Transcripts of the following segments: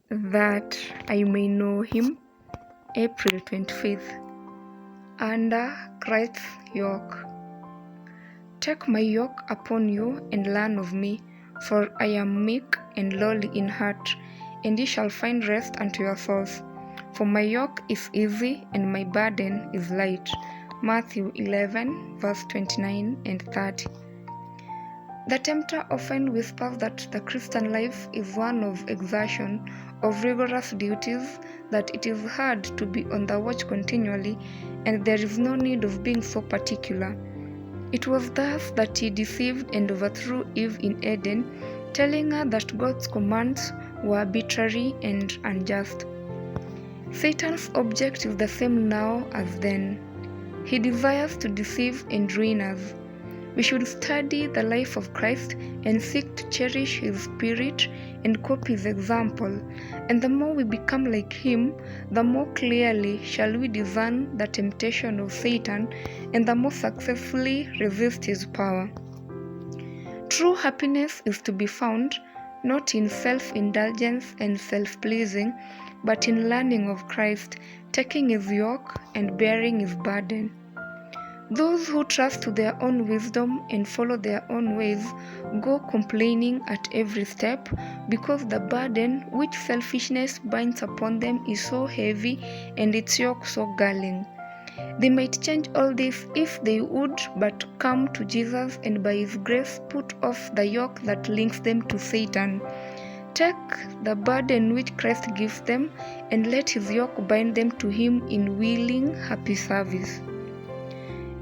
that I may know him. April 25th. Under Christ's yoke. Take my yoke upon you and learn of me, for I am meek and lowly in heart, and ye shall find rest unto your souls. For my yoke is easy and my burden is light. Matthew 11, verse 29 and 30. The tempter often whispers that the Christian life is one of exertion, of rigorous duties, that it is hard to be on the watch continually, and there is no need of being so particular. It was thus that he deceived and overthrew Eve in Eden, telling her that God's commands were arbitrary and unjust. Satan's object is the same now as then. He desires to deceive and ruin us. We should study the life of Christ and seek to cherish his spirit and copy his example, and the more we become like him, the more clearly shall we discern the temptation of Satan and the more successfully resist his power. True happiness is to be found not in self-indulgence and self-pleasing, but in learning of Christ, taking his yoke and bearing his burden. Those who trust to their own wisdom and follow their own ways go complaining at every step, because the burden which selfishness binds upon them is so heavy and its yoke so galling. They might change all this if they would but come to Jesus and by his grace put off the yoke that links them to Satan. Take the burden which Christ gives them and let his yoke bind them to him in willing, happy service.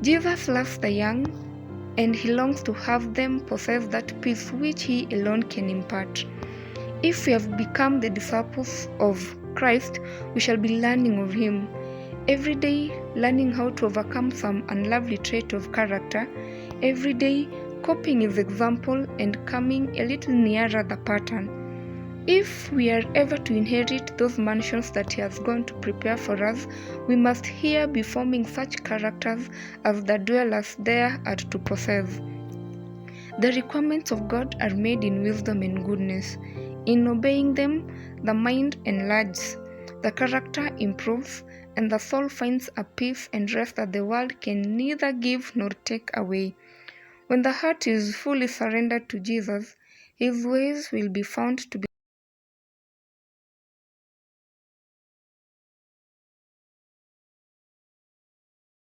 Jesus loves the young, and he longs to have them possess that peace which he alone can impart. If we have become the disciples of Christ, we shall be learning of him. Every day, learning how to overcome some unlovely trait of character. Every day, copying his example and coming a little nearer the pattern. If we are ever to inherit those mansions that he has gone to prepare for us, we must here be forming such characters as the dwellers there are to possess. The requirements of God are made in wisdom and goodness. In obeying them, the mind enlarges, the character improves, and the soul finds a peace and rest that the world can neither give nor take away. When the heart is fully surrendered to Jesus, his ways will be found to be